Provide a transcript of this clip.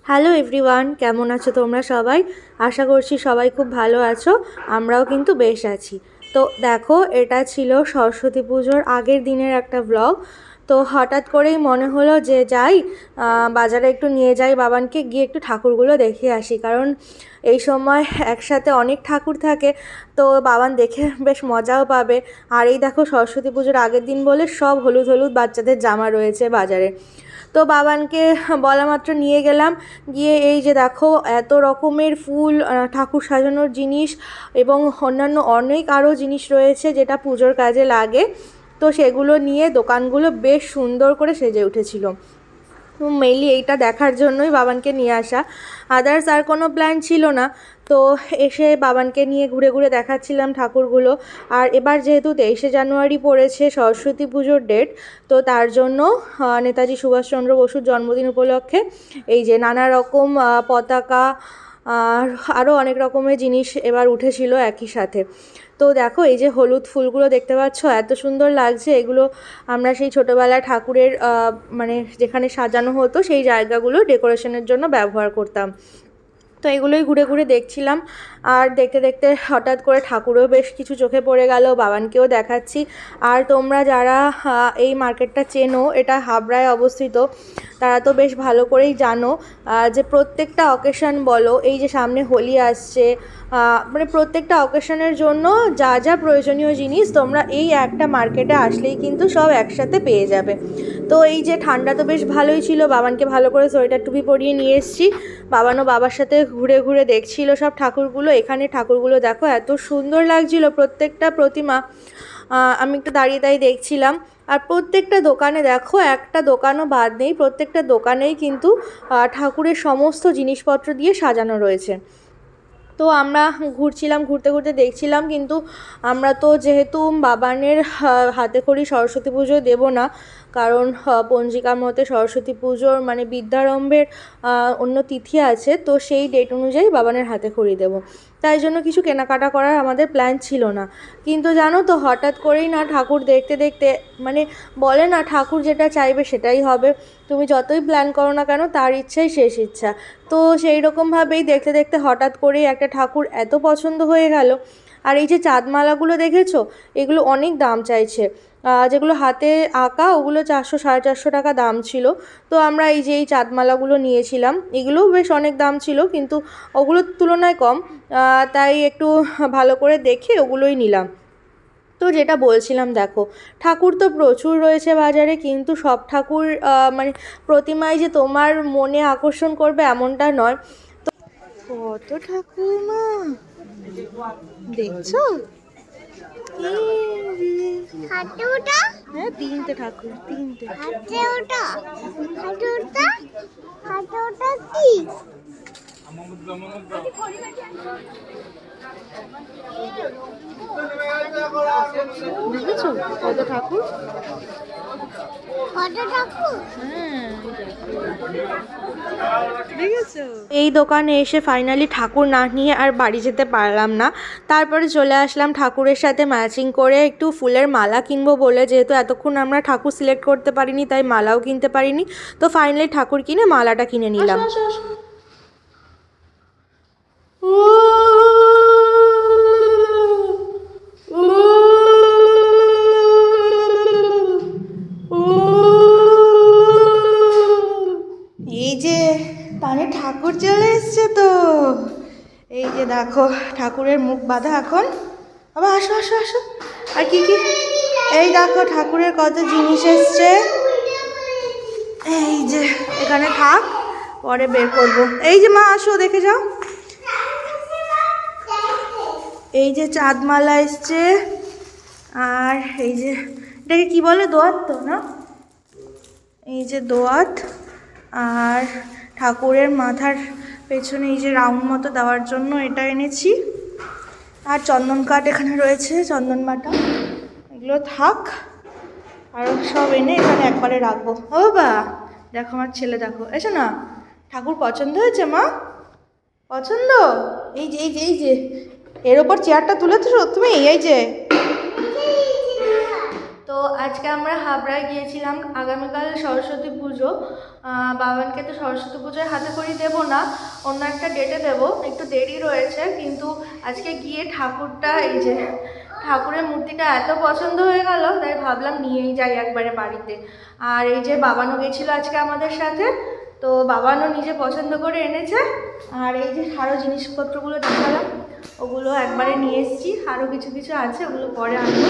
Hello everyone, কেমন আছো তোমরা সবাই? আশা করছি সবাই খুব ভালো আছো। আমরাও কিন্তু বেশ আছি। তো দেখো, এটা ছিল সরস্বতী পুজোর আগের দিনের একটা ব্লগ। তো হঠাৎ করেই মনে হলো যে যাই বাজারে একটু নিয়ে যাই বাবানকে, গিয়ে একটু ঠাকুরগুলো দেখে আসি, কারণ এই সময় একসাথে অনেক ঠাকুর থাকে, তো বাবান দেখে বেশ মজাও পাবে। আর এই দেখো, সরস্বতী পুজোর আগের দিন বলে সব হলুদ হলুদ বাচ্চাদের জামা রয়েছে বাজারে। তো বাবানকে বলা মাত্র নিয়ে গেলাম। গিয়ে এই যে দেখো, এত রকমের ফুল, ঠাকুর সাজানোর জিনিস এবং অন্যান্য অনেক আরও জিনিস রয়েছে যেটা পুজোর কাজে লাগে। তো সেগুলো নিয়ে দোকানগুলো বেশ সুন্দর করে সেজে উঠেছিল। মেইনলি এইটা দেখার জন্যই বাবানকে নিয়ে আসা, আদার্স আর কোনো প্ল্যান ছিল না। তো এসে বাবানকে নিয়ে ঘুরে ঘুরে দেখাচ্ছিলাম ঠাকুরগুলো। আর এবার যেহেতু 23শে জানুয়ারি পড়েছে সরস্বতী পুজোর ডেট, তো তার জন্য নেতাজি সুভাষচন্দ্র বসুর জন্মদিন উপলক্ষে এই যে নানা রকম পতাকা আর আরও অনেক রকমের জিনিস এবার উঠেছিল একই সাথে। তো দেখো, এই যে হলুদ ফুলগুলো দেখতে পাচ্ছ, এত সুন্দর লাগছে। এগুলো আমরা সেই ছোটোবেলায় ঠাকুরের মানে যেখানে সাজানো হতো সেই জায়গাগুলো ডেকোরেশনের জন্য ব্যবহার করতাম। তো এগুলোই ঘুরে ঘুরে দেখছিলাম। আর দেখতে দেখতে হঠাৎ করে ঠাকুরও বেশ কিছু চোখে পড়ে গেল, বাবানকেও দেখাচ্ছি। আর তোমরা যারা এই মার্কেটটা চেনো, এটা হাবড়ায় অবস্থিত, তারা তো বেশ ভালো করেই জানো যে প্রত্যেকটা অকেশন বলো, এই যে সামনে হোলি আসছে, মানে প্রত্যেকটা অকেশনের জন্য যা যা প্রয়োজনীয় জিনিস তোমরা এই একটা মার্কেটে আসলেই কিন্তু সব একসাথে পেয়ে যাবে। তো এই যে ঠান্ডা তো বেশ ভালোই ছিল, বাবানকে ভালো করে সোয়েটার টুপি পরিয়ে নিয়ে এসেছি। বাবানও বাবার সাথে ঘুরে ঘুরে দেখছিল সব ঠাকুরগুলো। এখানে ঠাকুরগুলো দেখো, এত সুন্দর লাগছিল প্রত্যেকটা প্রতিমা। আমি একটু দাঁড়িয়ে তাই দেখছিলাম। আর প্রত্যেকটা দোকানে দেখো, একটা দোকানও বাদ নেই, প্রত্যেকটা দোকানেই কিন্তু ঠাকুরের সমস্ত জিনিসপত্র দিয়ে সাজানো রয়েছে। তো আমরা ঘুরছিলাম, ঘুরতে ঘুরতে দেখছিলাম, কিন্তু আমরা তো যেহেতু বাবানের হাতে খড়ি সরস্বতী পুজো দেবো না, কারণ পঞ্জিকার মতে সরস্বতী পুজোর মানে বিদ্যারম্ভের অন্য তিথি আছে, তো সেই ডেট অনুযায়ী বাবানের হাতে খড়ি দেবো। তাই জন্য কিছু কেনাকাটা করার আমাদের প্ল্যান ছিল না। কিন্তু জানো তো, হঠাৎ করেই না ঠাকুর দেখতে দেখতে, মানে বলে না ঠাকুর যেটা চাইবে সেটাই হবে। তুমি যতই প্ল্যান করো না কেন, তার ইচ্ছাই শেষ ইচ্ছা। তো সেই রকমভাবেই দেখতে দেখতে হঠাৎ করেই একটা ঠাকুর এত পছন্দ হয়ে গেল। আর এই যে চাঁদমালাগুলো দেখেছো, এগুলো অনেক দাম চাইছে। যেগুলো হাতে আঁকা ওগুলো 400-450 টাকা দাম ছিল। তো আমরা এই যে এই চাঁদমালাগুলো নিয়েছিলাম, এগুলোও বেশ অনেক দাম ছিল, কিন্তু ওগুলোর তুলনায় কম, তাই একটু ভালো করে দেখে ওগুলোই নিলাম। তো যেটা বলছিলাম, দেখো ঠাকুর তো প্রচুর রয়েছে বাজারে, কিন্তু সব ঠাকুর মানে প্রতিমায় যে তোমার মনে আকর্ষণ করবে এমনটা নয়। তো কত ঠাকুর মা দেখছো, হ্যাঁ 3টে ঠাকুর, 3টে। দেখেছো কত ঠাকুর, এই দোকানে এসে ফাইনালি ঠাকুর না নিয়ে আর বাড়ি যেতে পারলাম না। তারপরে চলে আসলাম ঠাকুরের সাথে ম্যাচিং করে একটু ফুলের মালা কিনবো বলে, যেহেতু এতক্ষণ আমরা ঠাকুর সিলেক্ট করতে পারিনি, তাই মালাও কিনতে পারিনি। তো ফাইনালি ঠাকুর কিনে মালাটা কিনে নিলাম। এই যে কানে ঠাকুর চলে এসছে, তো এই যে দেখো ঠাকুরের মুখ বাঁধা এখন। আবার আসো আসো আসো, আর কি কি, এই দেখো ঠাকুরের কত জিনিস এসছে। এই যে এখানে থাক, পরে বের করবো। এই যে মা আসো, দেখে যাও। এই যে চাঁদমালা এসছে, আর এই যে এটাকে কি বলে, দোয়াত তো না, এই যে দোয়াত। আর ঠাকুরের মাথার পেছনে এই যে রাউন্ড মতো দেওয়ার জন্য এটা এনেছি। আর চন্দন কাঠ এখানে রয়েছে, চন্দন বাটা, এগুলো থাক। আর সব এনে এখানে একবারে রাখবো। ও বা দেখো আমার ছেলে, দেখো এসো না, ঠাকুর পছন্দ হয়েছে মা? পছন্দ? এই যে এই যে এই যে এর ওপর চেয়ারটা তুলে তো তুমি, এই যে। তো তো আজকে আমরা হাবড়ায় গিয়েছিলাম, আগামীকাল সরস্বতী পুজো। বাবানকে তো সরস্বতী পুজোয় হাতে খড়ি দেবো না, অন্য একটা ডেটে দেবো, একটু দেরি রয়েছে। কিন্তু আজকে গিয়ে ঠাকুরটা, এই যে ঠাকুরের মূর্তিটা এত পছন্দ হয়ে গেল, তাই ভাবলাম নিয়েই যাই একবারে বাড়িতে। আর এই যে বাবানও গেছিলো আজকে আমাদের সাথে, তো বাবানও নিজে পছন্দ করে এনেছে। আর এই যে আরও জিনিসপত্রগুলো দেখালাম, ওগুলো একবারে নিয়ে এসেছি, আরও কিছু কিছু আছে, ওগুলো পরে আনবো।